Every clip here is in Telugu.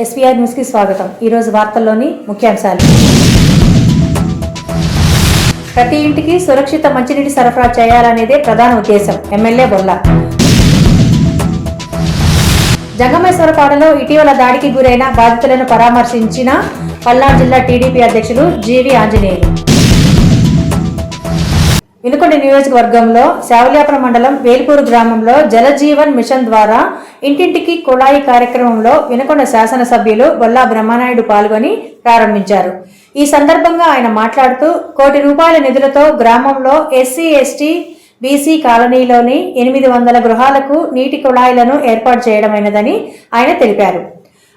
ఎస్వీఆర్ న్యూస్ కి స్వాగతం. ఈ రోజు వార్తల్లోని ముఖ్యాంశాలు. ప్రతి ఇంటికి సురక్షిత మంచినీటి సరఫరా చేయాలనేదే ప్రధాన ఉద్దేశం. ఎమ్మెల్యే బొల్ల. జంగమేశ్వరపాడలో ఇటీవల దాడికి గురైన బాధితులను పరామర్శించిన పల్నాడు జిల్లా టీడీపీ అధ్యక్షులు జీవి ఆంజనేయులు. వినుకొండ నియోజకవర్గంలో శావల్యాపురం మండలం వేల్పూరు గ్రామంలో జలజీవన్ మిషన్ ద్వారా ఇంటింటికి కుళాయి కార్యక్రమంలో వినుకొండ శాసనసభ్యులు బొల్లా బ్రహ్మనాయుడు పాల్గొని ప్రారంభించారు. ఈ సందర్భంగా ఆయన మాట్లాడుతూ ₹1 నిధులతో గ్రామంలో ఎస్సీ, ఎస్టీ, బీసీ కాలనీలోని 800 గృహాలకు నీటి కుళాయిలను ఏర్పాటు చేయడమైనదని ఆయన తెలిపారు.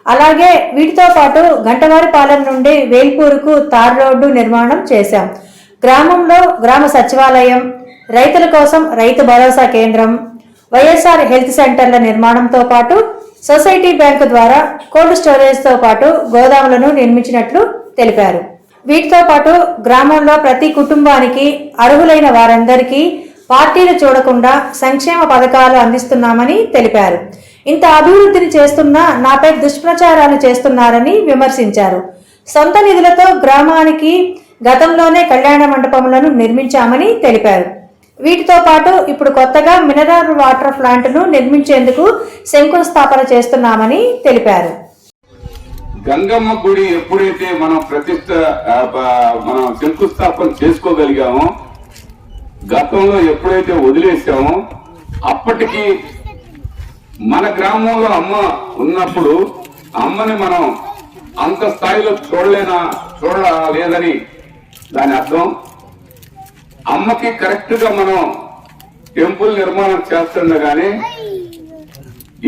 అలాగే వీటితో పాటు గంటవారిపాలెం నుండి వేల్పూరుకు తార్ రోడ్డు నిర్మాణం చేశాం. గ్రామంలో గ్రామ సచివాలయం, రైతుల కోసం రైతు భరోసా కేంద్రం, వైఎస్ఆర్ హెల్త్ సెంటర్ల నిర్మాణంతో పాటు సొసైటీ బ్యాంకు ద్వారా కోల్డ్ స్టోరేజ్తో పాటు గోదాములను నిర్మించినట్లు తెలిపారు. వీటితో పాటు గ్రామంలో ప్రతి కుటుంబానికి అర్హులైన వారందరికీ పార్టీలు చూడకుండా సంక్షేమ పథకాలు అందిస్తున్నామని తెలిపారు. ఇంత అభివృద్ధిని చేస్తున్నా నాపై దుష్ప్రచారాలు చేస్తున్నారని విమర్శించారు. సొంత నిధులతో గ్రామానికి గతంలోనే కళ్యాణ మండపములను నిర్మించామని తెలిపారు. వీటితో పాటు ఇప్పుడు కొత్తగా మినరల్ వాటర్ ప్లాంట్ను నిర్మించేందుకు శంకుస్థాపన చేస్తున్నామని తెలిపారు. గంగమ్మ గుడి ఎప్పుడైతే మనం శంకుస్థాపన చేసుకోగలిగామో, గతంలో ఎప్పుడైతే వదిలేసామో, అప్పటికి మన గ్రామంలో అమ్మ ఉన్నప్పుడు అమ్మని మనం అంత స్థాయిలో చూడలేదని దాని అర్థం. అమ్మకి కరెక్ట్ గా మనం టెంపుల్ నిర్మాణం చేస్తుండగానే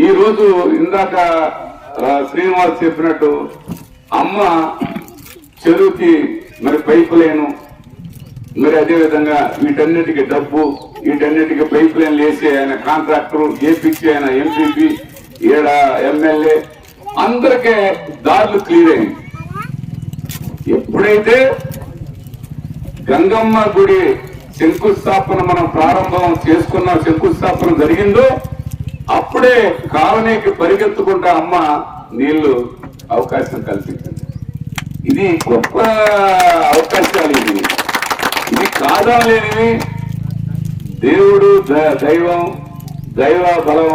ఈరోజు ఇందాక శ్రీనివాస్ చెప్పినట్టు అమ్మ చెరువుకి మరి పైపు లైను, మరి అదేవిధంగా వీటన్నిటికీ డబ్బు, వీటన్నిటికీ పైపు లైన్లు వేసే ఆయన కాంట్రాక్టర్, ఏపీకి ఆయన ఎంపీపీ, ఏడ ఎమ్మెల్యే, అందరికీ దారులు క్లియర్ అయింది. ఎప్పుడైతే గంగమ్మ గుడి శంకుస్థాపన మనం ప్రారంభం చేసుకున్న శంకుస్థాపన జరిగిందో అప్పుడే కాలనీకి పరిగెత్తుకుంటా అమ్మ నీళ్లు అవకాశం కల్పించింది. ఇది గొప్ప అవకాశాలు, ఇది కాదనలేనివి. దేవుడు, దైవం, దైవ బలం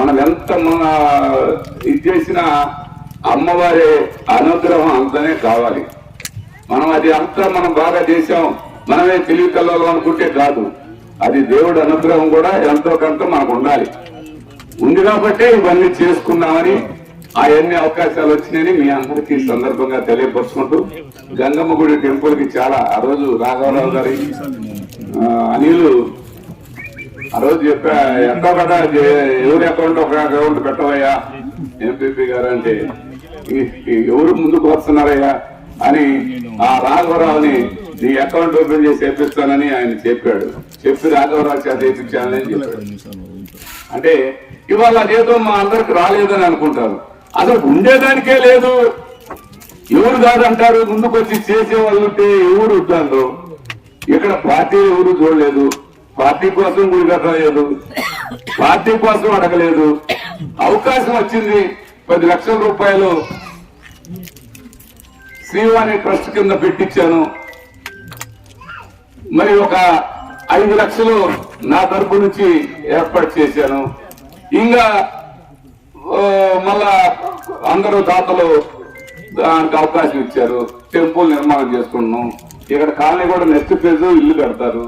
మనం ఎంత ఇది చేసినా అమ్మవారి అనుగ్రహం అంతనే కావాలి. మనం అది అంతా మనం బాగా చేసాం, మనమే తెలివికల్లో అనుకుంటే కాదు. అది దేవుడి అనుగ్రహం కూడా ఎంతో కొంత మనకు ఉండాలి. ఉంది కాబట్టే ఇవన్నీ చేసుకున్నామని, అవన్నీ అవకాశాలు వచ్చినాయని మీ అందరికీ సందర్భంగా తెలియపరుచుకుంటూ, గంగమ్మ గుడి టెంపుల్ కి చాలా ఆ రోజు రాఘవరావు గారి అనిలు ఆ రోజు చెప్పా, ఎంతో కదా ఎవరి అకౌంట్ ఒక అకౌంట్ పెట్టవయ్యా ఎంపీపీ గారు అంటే, ఎవరు ముందుకు వస్తున్నారయ్యా అని ఆ రాఘవరావుని నీ అకౌంట్ ఓపెన్ చేసి వేపిస్తానని ఆయన చెప్పాడు. చెప్పి రాఘవరావు చేత వేయించాలని చెప్పాడు. అంటే ఇవాళ అదేదో మా అందరికి రాలేదని అనుకుంటారు. అసలు ఉండేదానికే లేదు. ఎవరు కాదంటారు, ముందుకు వచ్చి చేసేవాళ్ళు ఉంటే ఎవరు ఉంటారు. ఇక్కడ పార్టీ ఎవరు చూడలేదు, పార్టీ కోసం గుడి కట్టలేదు, పార్టీ కోసం అడగలేదు. అవకాశం వచ్చింది. 10 లక్షల రూపాయలు శ్రీవాణి ట్రస్ట్ కింద పెట్టించాను. మరి ఒక 5 లక్షలు నా తరపు నుంచి ఏర్పాటు చేశాను. ఇంకా మళ్ళా అందరూ దాతలు దానికి అవకాశం ఇచ్చారు. టెంపుల్ నిర్మాణం చేసుకుంటున్నాం. ఇక్కడ కాలనీ కూడా నెక్స్ట్ ఫేజ్ ఇల్లు కడతారు.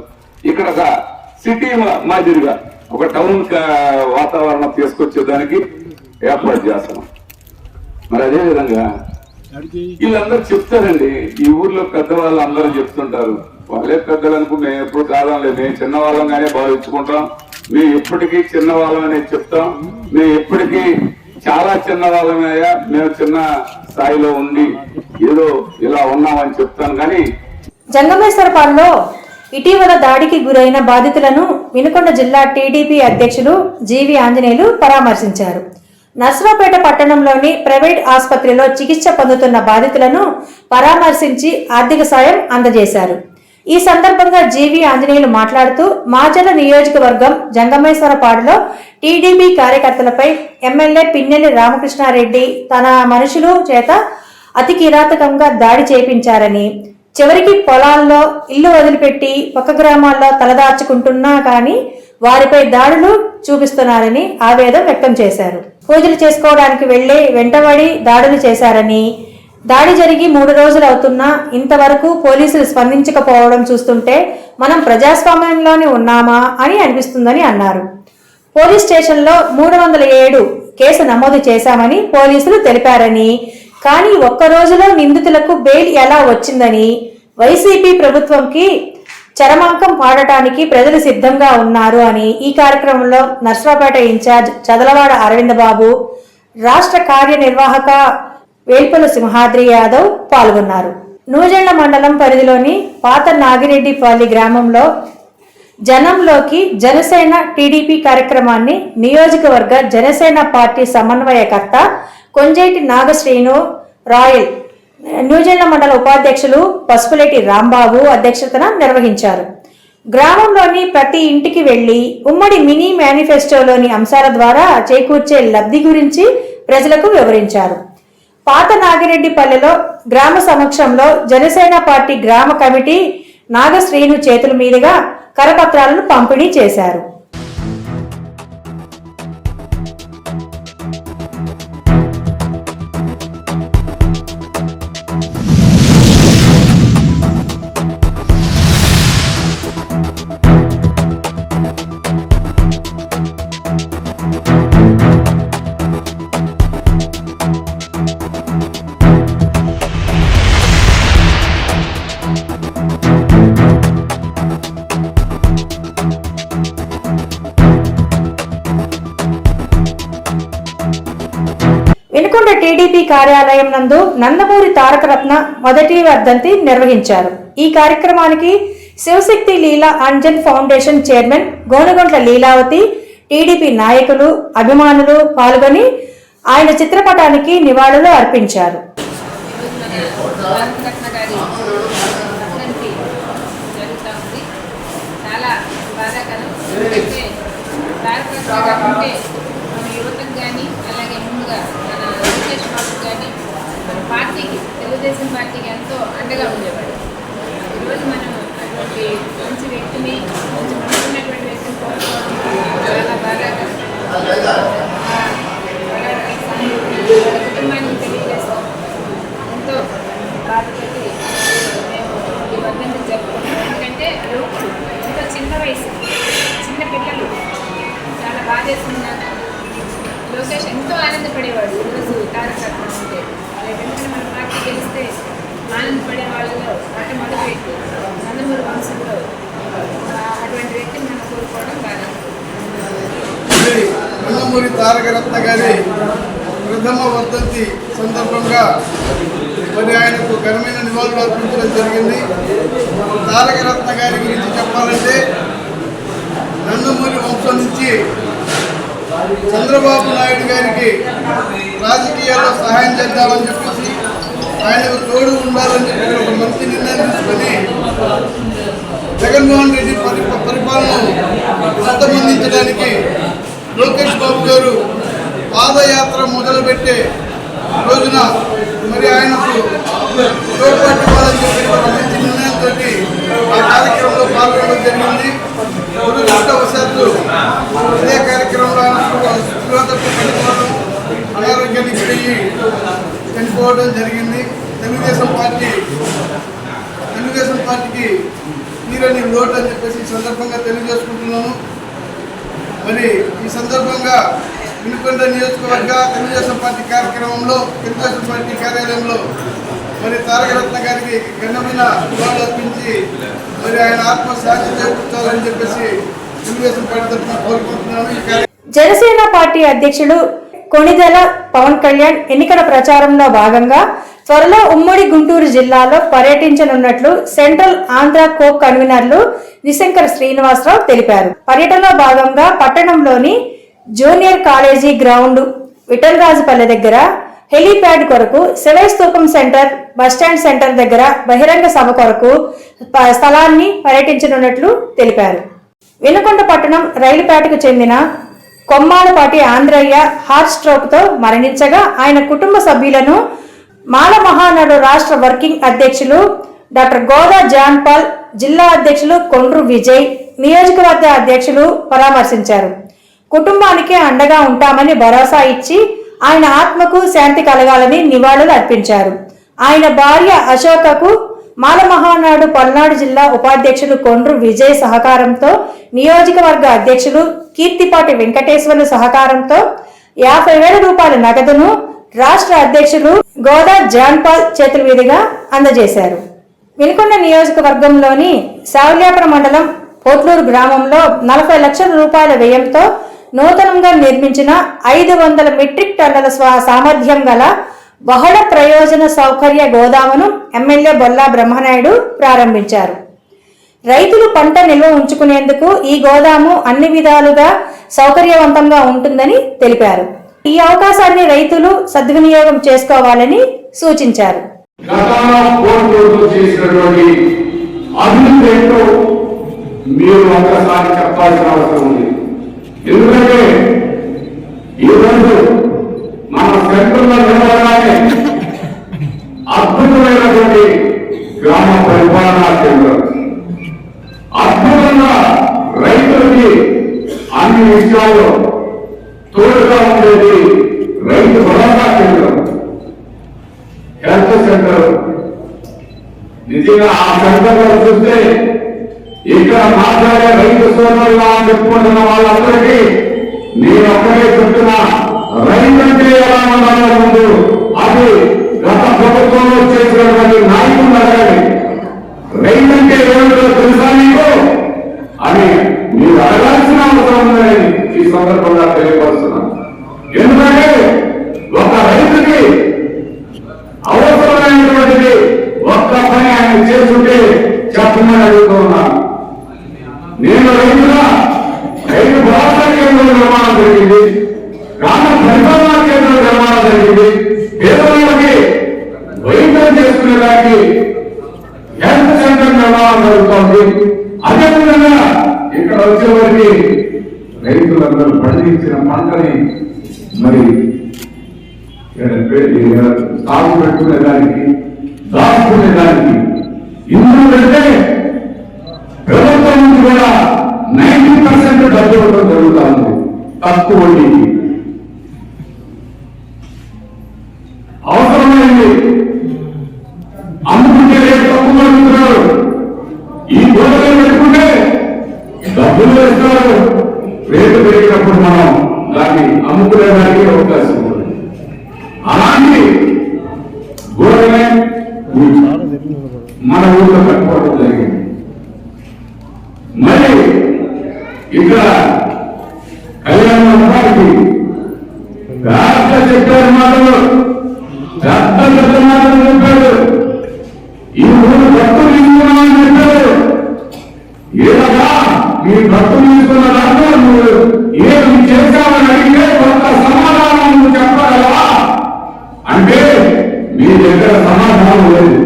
ఇక్కడ ఒక సిటీ మాదిరిగా ఒక టౌన్ వాతావరణం తీసుకొచ్చేదానికి ఏర్పాటు చేస్తున్నాం. మరి అదే విధంగా వీళ్ళందరూ చెప్తారండి, ఈ ఊర్లో పెద్దవాళ్ళు అందరూ చెప్తుంటారు. వాళ్ళే పెద్దలు అనుకుని మేము ఎప్పుడు కాదనలేదు. మేము చిన్నవాళ్ళంగానే భావించుకుంటాం. మేము ఎప్పటికీ చిన్నవాళ్ళమనే చెప్తాం. మేము ఎప్పటికీ చాలా చిన్నవాళ్ళమయ్యా, మేము చిన్న స్థాయిలో ఉండి ఏదో ఇలా ఉన్నామని చెప్తాను. కానీ జంగమేశ్వరపాడులో ఇటీవల దాడికి గురైన బాధితులను వినుకొండ జిల్లా టీడీపీ అధ్యక్షులు జీవి ఆంజనేయులు పరామర్శించారు. నర్సరావుపేట పట్టణంలోని ప్రైవేట్ ఆసుపత్రిలో చికిత్స పొందుతున్న బాధితులను పరామర్శించి ఆర్థిక సాయం అందజేశారు. ఈ సందర్భంగా జీవి ఆంజనేయులు మాట్లాడుతూ మాచర్ల నియోజకవర్గం జంగమేశ్వరపాడులో టీడీపీ కార్యకర్తలపై ఎమ్మెల్యే పిన్నెల్లి రామకృష్ణారెడ్డి తన మనుషులు చేత అతి కిరాతకంగా దాడి చేపించారని, చివరికి పొలాల్లో ఇల్లు వదిలిపెట్టి పక్క గ్రామాల్లో తలదాచుకుంటున్నా కానీ వారిపై దాడులు చూపిస్తున్నారని ఆవేదన వ్యక్తం చేశారు. పూజలు చేసుకోవడానికి వెంటబడి దాడులు చేశారని, దాడి జరిగి 3 రోజులు అవుతున్నా ఇంతవరకు పోలీసులు స్పందించకపోవడం చూస్తుంటే మనం ప్రజాస్వామ్యంలోనే ఉన్నామా అని అనిపిస్తుందని అన్నారు. పోలీస్ స్టేషన్లో 307 కేసు నమోదు చేశామని పోలీసులు తెలిపారని, కానీ ఒక్క రోజులో నిందితులకు బెయిల్ ఎలా వచ్చిందని, వైసీపీ ప్రభుత్వంకి చరమాంకం పాడటానికి ప్రజలు సిద్ధంగా ఉన్నారు అని ఈ కార్యక్రమంలో నర్సరావుపేట ఇన్ఛార్జ్ చదలవాడ అరవింద్ బాబు, రాష్ట్ర కార్యనిర్వాహక వేల్పుల సింహాద్రి యాదవ్ పాల్గొన్నారు. నూజెండ్ల మండలం పరిధిలోని పాత నాగిరెడ్డిపల్లి గ్రామంలో జనంలోకి జనసేన టీడీపీ కార్యక్రమాన్ని నియోజకవర్గ జనసేన పార్టీ సమన్వయకర్త కొంజేటి నాగశ్రీను రాయల్, నూజెండ్ల మండల ఉపాధ్యక్షులు పసుపులేటి రాంబాబు అధ్యక్షతన నిర్వహించారు. గ్రామంలోని ప్రతి ఇంటికి వెళ్లి ఉమ్మడి మినీ మేనిఫెస్టోలోని అంశాల ద్వారా చేకూర్చే లబ్ధి గురించి ప్రజలకు వివరించారు. పాత నాగిరెడ్డిపల్లెలో గ్రామ సమక్షంలో జనసేన పార్టీ గ్రామ కమిటీ నాగశ్రీను చేతుల మీదుగా కరపత్రాలను పంపిణీ చేశారు. వినుకొండ టీడీపీ కార్యాలయం నందు నందమూరి తారకరత్న మొదటి వర్ధంతి నిర్వహించారు. ఈ కార్యక్రమానికి Shivashakti Leela Anjan foundation chairman Gonagontla Leelavathi, TDP నాయకులు, అభిమానులు పాల్గొని ఆయన చిత్రపటానికి నివాళులు అర్పించారు. పార్టీకి, తెలుగుదేశం పార్టీకి ఎంతో అండగా ఉండేవాడు. ఈరోజు మనం అటువంటి మంచి వ్యక్తిని, మంచి మనసున్నటువంటి వ్యక్తిని కోరుకోవడం చాలా బాధాకరం. కుటుంబానికి తెలియజేస్తాం, ఎంతో బాధపడి మేము ఈ వర్ధంతి జరుపుకుంటాం. ఎందుకంటే ఎంతో చిన్న వయసు, చిన్న పిల్లలు చాలా బాధేస్తున్నాను. లోకేష్ ఎంతో ఆనందపడేవాడు ఈరోజు తారక రత్న ఉంటే. ఎందుకంటే మన పార్టీ గెలిస్తే ఆనందపడే వాళ్ళలో మొట్టమొదటి నందమూరి వంశంలో అటువంటి వ్యక్తిని మనం కోరుకోవడం బాగా. నందమూరి తారక రత్న గారి ప్రథమ వర్ధంతి సందర్భంగా మరి ఆయనకు ఘనమైన నివాళులు అర్పించడం జరిగింది. తారక రత్న గారి గురించి చెప్పాలంటే నందమూరి వంశం నుంచి చంద్రబాబు నాయుడు గారికి రాజకీయాల్లో సహాయం చేద్దామని చెప్పేసి, ఆయనకు తోడు ఉండాలని చెప్పి ఒక మంచి నిర్ణయం తీసుకొని జగన్మోహన్ రెడ్డి పరిపాలనను అంతమొందించడానికి లోకేష్ బాబు గారు పాదయాత్ర మొదలుపెట్టే రోజున మరి ఆయనకు తోడ్పట్టివ్వాలని చెప్పి ఒక మంచి నిర్ణయంతో ఆ కార్యక్రమంలో పాల్గొనడం జరిగింది. దురదృష్టవశాత్తు ఇదే కార్యక్రమంలో అనారోగ్యానికి పోయి చనిపోవడం జరిగింది. తెలుగుదేశం పార్టీకి తీరని లోటు అని చెప్పేసి ఈ సందర్భంగా తెలియజేసుకుంటున్నాను. మరి ఈ సందర్భంగా వినుకొండ నియోజకవర్గ తెలుగుదేశం పార్టీ కార్యక్రమంలో, తెలుగుదేశం పార్టీ కార్యాలయంలో మరి తారక రత్న గారికి ఘనమైన నివాళులు అర్పించి మరి ఆయన ఆత్మశాంతి చేకూర్చాలని చెప్పేసి తెలుగుదేశం పార్టీ తరఫున కోరుకుంటున్నాను. జనసేన పార్టీ అధ్యక్షుడు కొణిదెల పవన్ కళ్యాణ్ ఎన్నికల ప్రచారంలో భాగంగా త్వరలో ఉమ్మడి గుంటూరు జిల్లాలో పర్యటించనున్నట్లు సెంట్రల్ ఆంధ్ర కోప్ కన్వీనర్లు నిశంకర్ శ్రీనివాసరావు తెలిపారు. పర్యటనలో భాగంగా పట్టణంలోని జూనియర్ కాలేజీ గ్రౌండ్ విఠలరాజుపల్లె దగ్గర హెలీప్యాడ్ కొరకు శివస్తూపం సెంటర్, బస్టాండ్ సెంటర్ దగ్గర బహిరంగ సభ కొరకు స్థలాన్ని పర్యటించనున్నట్లు తెలిపారు. వినుకొండ పట్టణం రైలుపేటకు చెందిన కొమ్మాలపాటి ఆంధ్రయ్య హార్ట్ స్ట్రోక్ తో మరణించగా ఆయన కుటుంబ సభ్యులను మాల మహానాడు రాష్ట్ర వర్కింగ్ అధ్యక్షులు డాక్టర్ గోదా జాన్ పాల్, జిల్లా అధ్యక్షులు కొండ్రు విజయ్, నియోజకవర్గ అధ్యక్షులు పరామర్శించారు. కుటుంబానికి అండగా ఉంటామని భరోసా ఇచ్చి ఆయన ఆత్మకు శాంతి కలగాలని నివాళులు అర్పించారు. ఆయన భార్య అశోకకు మాల మహానాడు పల్నాడు జిల్లా ఉపాధ్యక్షులు కొండ్రు విజయ్ సహకారంతో, నియోజకవర్గ అధ్యక్షులు కీర్తిపాటి వెంకటేశ్వర్లు సహకారంతో 50,000 రూపాయల నగదును రాష్ట్ర అధ్యక్షులు గోదా జాన్పాల్ చేతుల మీదుగా అందజేశారు. వినుకొండ నియోజకవర్గంలోని సావుల్యాపురం మండలం పోట్లూరు గ్రామంలో 40 లక్షల రూపాయల వ్యయంతో నూతనంగా నిర్మించిన 500 మెట్రిక్ టన్నుల సామర్థ్యం గల బహుళ ప్రయోజన సౌకర్య గోదామును ఎమ్మెల్యే బొల్లా బ్రహ్మనాయుడు ప్రారంభించారు. రైతులు పంట నిల్వ ఉంచుకునేందుకు ఈ గోదాము అన్ని విధాలుగా సౌకర్యవంతంగా ఉంటుందని తెలిపారు. ఈ అవకాశాన్ని రైతులు సద్వినియోగం చేసుకోవాలని సూచించారు. మీరు ఒకసారి చెప్పాల్సిన అవసరం ఉంది. ఎందుకంటే ఈరోజు మన సెంటర్లో నిలబడగానే అద్భుతమైనటువంటి గ్రామ పరిపాలనా కేంద్రం, అద్భుతంగా రైతులకి అన్ని విషయాల్లో తోడుగా ఉండేది రైతు భరోసా కేంద్రం, హెల్త్ సెంటర్. నిజంగా ఆ సెంటర్లో చూస్తే ఇక్కడ మాట్లాడే రైతు సోదరులుగా చెప్పుకుంటున్న వాళ్ళందరికీ నేను ఒక్కడే చెప్తున్నా, రైతంటే ఎలా ఉండాలో ముందు అది గత ప్రభుత్వంలో చేసినటువంటి నాయకులు అడగాలి. రైతంటే ఏమిటో తెలుసా మీకు అని మీరు అడగాల్సిన అవసరం ఉందని ఈ సందర్భంగా తెలియపరుస్తున్నాను. ఎందుకంటే ఒక రైతుకి అవసరమైనటువంటిది ఒక్క పని ఆయన చేస్తుంటే చెప్పమని అడుగుతూ ఉన్నాను. నేను రైతుగా రైతు భరోసా కేంద్రం నిర్మాణం జరిగింది, గ్రామ పరిపాలనా కేంద్రం నిర్మాణం జరిగింది, పేదవాళ్ళకి వైద్యం చేసుకునేదానికి హెల్త్ సెంటర్ నిర్మాణం జరుగుతోంది. అదేవిధంగా ఇక్కడ వచ్చేవారికి రైతులందరూ పండించిన పంటని మరి సాగు పెట్టుకునేదానికి, దాచుకునేదానికి ఎందుకంటే ప్రభుత్వం నుంచి కూడా 90% డబ్బు ఇవ్వడం జరుగుతూ ఉంది తక్కువ వడ్డీకి. అవసరమైంది అమ్ముకుంటే రేపు తక్కువ అడుగుతున్నారు. ఈ గోడలు పెట్టుకుంటే డబ్బులు వేస్తారు, రేటు పెరిగినప్పుడు మనం దాన్ని అమ్ముకునేదానికి అవకాశం ఉంది. అలాంటి గోడలే మన ఊళ్ళో కట్టుకోవడం జరిగింది. మరి ఇక్కడ కళ్యాణ మండపానికి చెప్పారు మాటలు, పెద్ద మాటలు చెప్పారు. ఈ ఊరు భక్తులు తీసుకున్నామని చెప్పారు. ఏదగా మీ భక్తులు తీసుకున్న దాంట్లో నువ్వు ఏమి చేశామని అడిగితే కొంత సమాధానం నువ్వు చెప్పగలవా అంటే మీ దగ్గర సమాధానం లేదు.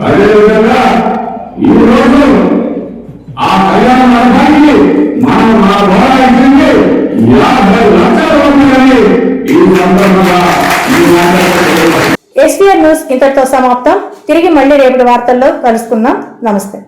అదేవిధంగా ఈ రోజు ఆ కళ్యాణ మండపానికి మనం నా ద్వారా ఇచ్చింది 50 లక్షల రూపాయలని ఈ సందర్భంగా SVR న్యూస్ ఇంతటితో సమాప్తం. తిరిగి మళ్ళీ రేపటి వార్తల్లో కలుసుకుందాం. నమస్తే.